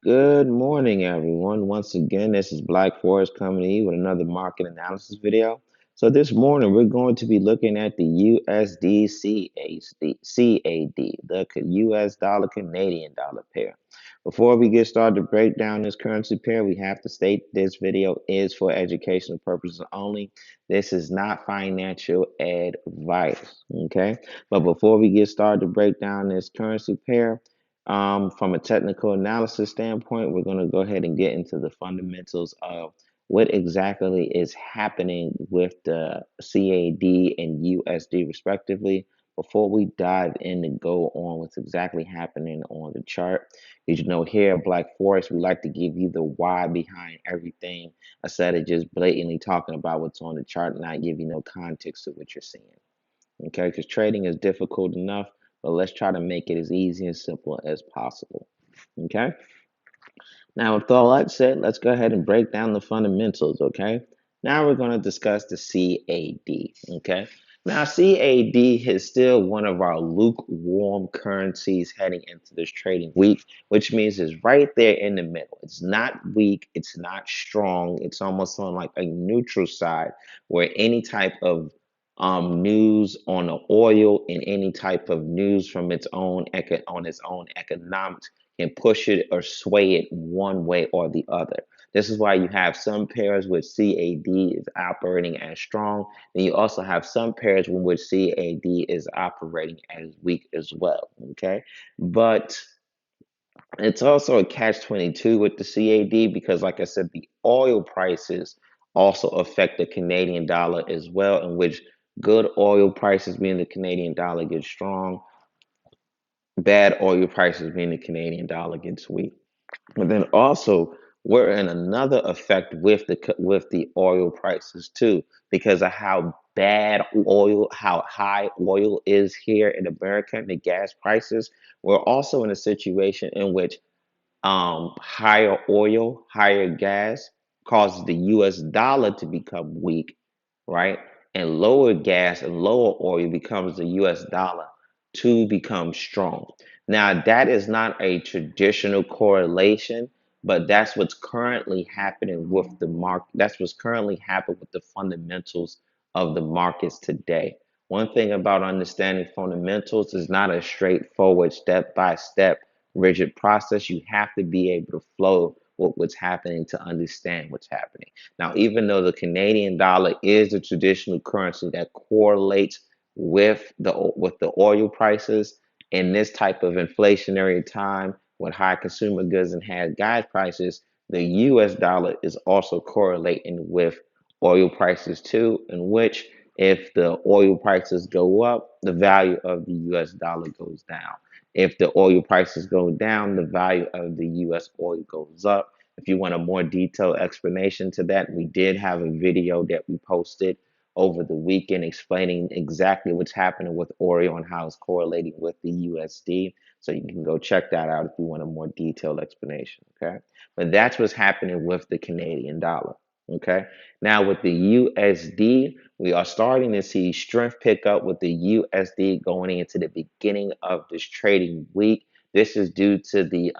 Good morning, everyone. Once again, this is Black Forest coming to you with another market analysis video. So this morning, we're going to be looking at the USDCAD, the US dollar Canadian dollar pair. Before we get started to break down this currency pair, we have to state this video is for educational purposes only. This is not financial advice, okay? But before we get started to break down this currency pair, from a technical analysis standpoint, we're going to go ahead and get into the fundamentals of what exactly is happening with the CAD and USD respectively before we dive in and go on what's exactly happening on the chart. As you know, here at Black Forest, we like to give you the why behind everything instead of just blatantly talking about what's on the chart and not give you no context to what you're seeing. Okay, because trading is difficult enough, but let's try to make it as easy and simple as possible. Okay, now with all that said, let's go ahead and break down the fundamentals. Okay, now we're going to discuss the CAD. Okay, now CAD is still one of our lukewarm currencies heading into this trading week, which means it's right there in the middle. It's not weak, it's not strong, it's almost on like a neutral side where any type of news on the oil and any type of news from its own on its own economics can push it or sway it one way or the other. This is why you have some pairs with CAD is operating as strong, and you also have some pairs in which CAD is operating as weak as well. Okay, but it's also a catch-22 with the CAD because, like I said, the oil prices also affect the Canadian dollar as well, in which good oil prices mean the Canadian dollar gets strong, bad oil prices mean the Canadian dollar gets weak. But then also we're in another effect with the oil prices too, because of how bad oil, how high oil is here in America, and the gas prices. We're also in a situation in which higher oil, higher gas causes the US dollar to become weak, right? And lower gas and lower oil becomes the US dollar to become strong. Now, that is not a traditional correlation, but that's what's currently happening with the market. That's what's currently happening with the fundamentals of the markets today. One thing about understanding fundamentals is not a straightforward step by step rigid process. You have to be able to flow with what's happening to understand what's happening. Now, even though the Canadian dollar is the traditional currency that correlates with the oil prices in this type of inflationary time with high consumer goods and high gas prices, the US dollar is also correlating with oil prices too, in which if the oil prices go up, the value of the US dollar goes down. If the oil prices go down, the value of the US oil goes up. If you want a more detailed explanation to that, we did have a video that we posted over the weekend explaining exactly what's happening with oil and how it's correlating with the USD. So you can go check that out if you want a more detailed explanation. Okay. But that's what's happening with the Canadian dollar. Okay. Now with the USD, we are starting to see strength pick up with the USD going into the beginning of this trading week. This is due to the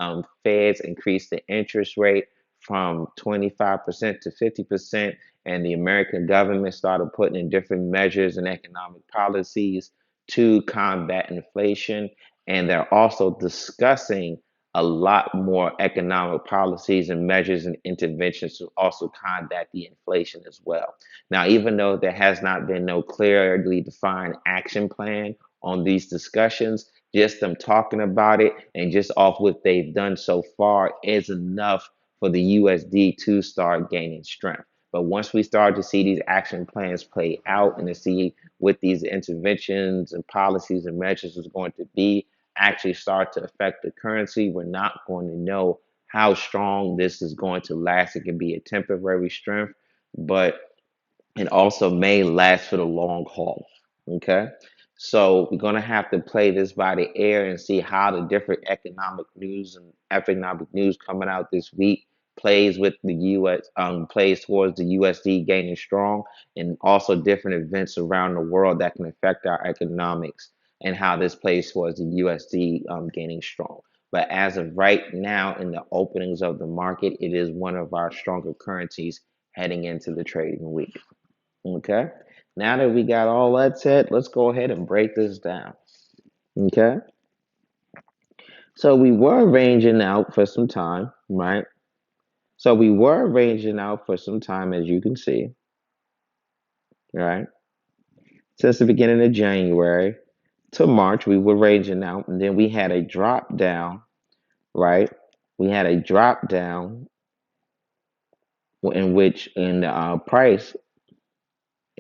Fed's increase the interest rate from 25% to 50%, and the American government started putting in different measures and economic policies to combat inflation. And they're also discussing a lot more economic policies and measures and interventions to also combat the inflation as well. Now, even though there has not been no clearly defined action plan on these discussions, just them talking about it and just off what they've done so far is enough for the USD to start gaining strength. But once we start to see these action plans play out and to see what these interventions and policies and measures is going to be actually start to affect the currency, we're not going to know how strong this is going to last. It can be a temporary strength, but it also may last for the long haul. Okay. So we're going to have to play this by the air and see how the different economic news coming out this week plays with the US, plays towards the USD gaining strong, and also different events around the world that can affect our economics and how this plays towards the USD gaining strong. But as of right now, in the openings of the market, it is one of our stronger currencies heading into the trading week. Okay. Now that we got all that said, let's go ahead and break this down. Okay. So we were ranging out for some time, right? So we were ranging out for some time, as you can see, right? Since the beginning of January to March, we were ranging out, and then we had a drop down, right? We had a drop down in which in the price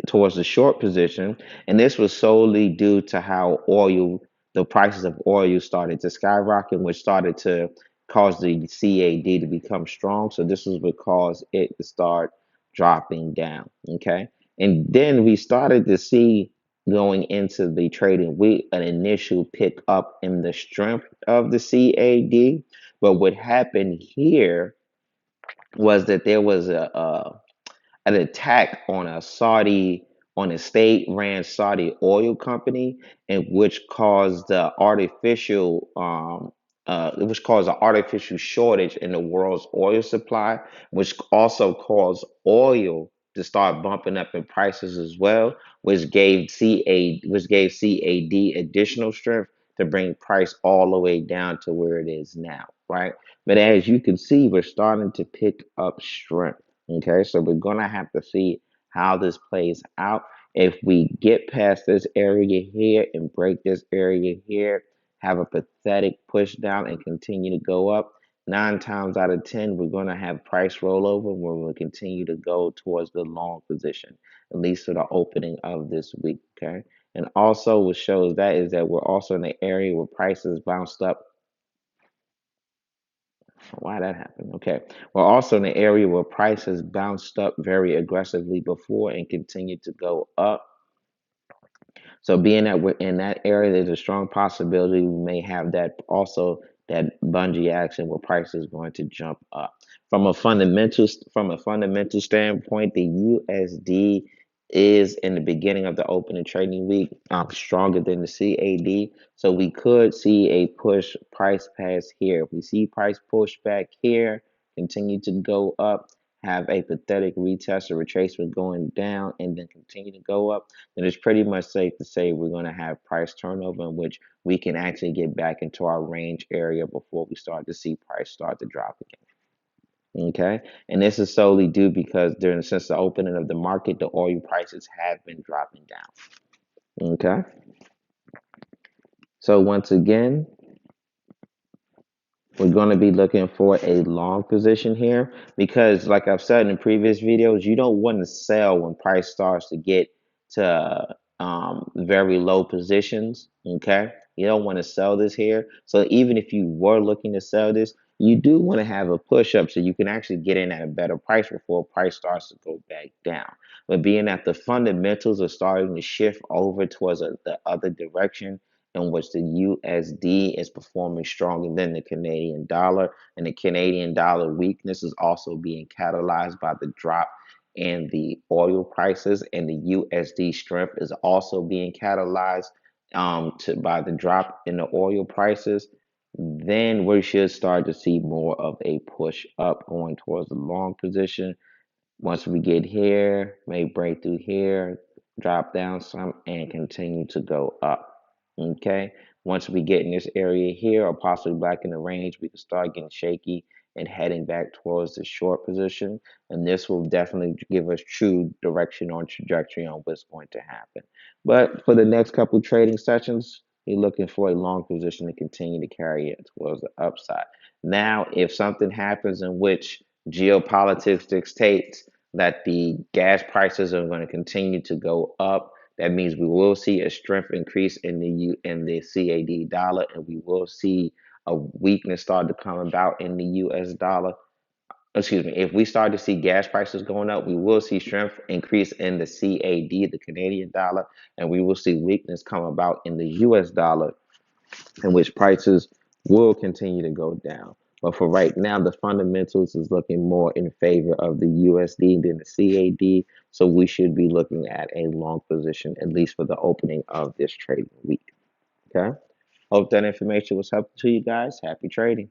towards the short position, and this was solely due to how the prices of oil started to skyrocket, which started to cause the CAD to become strong. So this was what caused it to start dropping down. Okay, and then we started to see going into the trading week an initial pick up in the strength of the CAD. But what happened here was that there was an attack on a state-ran Saudi oil company, and which caused an artificial shortage in the world's oil supply, which also caused oil to start bumping up in prices as well, which gave CAD additional strength to bring price all the way down to where it is now, right? But as you can see, we're starting to pick up strength. Okay, so we're gonna have to see how this plays out. If we get past this area here and break this area here, have a pathetic push down and continue to go up, 9 times out of 10, we're gonna have price rollover where we'll continue to go towards the long position, at least for the opening of this week. Okay, and also what shows that is that we're also in the area where prices bounced up. Why that happened? Okay. We're also in an area where prices bounced up very aggressively before and continued to go up. So being that we're in that area, there's a strong possibility we may have that bungee action where price is going to jump up. From a fundamental standpoint, the USD is in the beginning of the opening trading week stronger than the CAD. So we could see a push price pass here. If we see price push back here, continue to go up, have a pathetic retest or retracement going down, and then continue to go up, then it's pretty much safe to say we're going to have price turnover in which we can actually get back into our range area before we start to see price start to drop again. Okay, and this is solely due because since the opening of the market, the oil prices have been dropping down. Okay, so once again, we're going to be looking for a long position here because, like I've said in previous videos, you don't want to sell when price starts to get to very low positions. Okay, you don't want to sell this here. So even if you were looking to sell this, you do want to have a push up so you can actually get in at a better price before price starts to go back down. But being that the fundamentals are starting to shift over towards the other direction, in which the USD is performing stronger than the Canadian dollar. And the Canadian dollar weakness is also being catalyzed by the drop in the oil prices, and the USD strength is also being catalyzed by the drop in the oil prices. Then we should start to see more of a push up going towards the long position. Once we get here, may break through here, drop down some, and continue to go up. Okay. Once we get in this area here, or possibly back in the range, we can start getting shaky and heading back towards the short position. And this will definitely give us true direction on trajectory on what's going to happen. But for the next couple trading sessions, you're looking for a long position to continue to carry it towards the upside. Now, if something happens in which geopolitics dictates that the gas prices are going to continue to go up, that means we will see a strength increase in the CAD dollar, and we will see a weakness start to come about in the US dollar. Excuse me. If we start to see gas prices going up, we will see strength increase in the CAD, the Canadian dollar, and we will see weakness come about in the US dollar, in which prices will continue to go down. But for right now, the fundamentals is looking more in favor of the USD than the CAD. So we should be looking at a long position, at least for the opening of this trading week. Okay. Hope that information was helpful to you guys. Happy trading.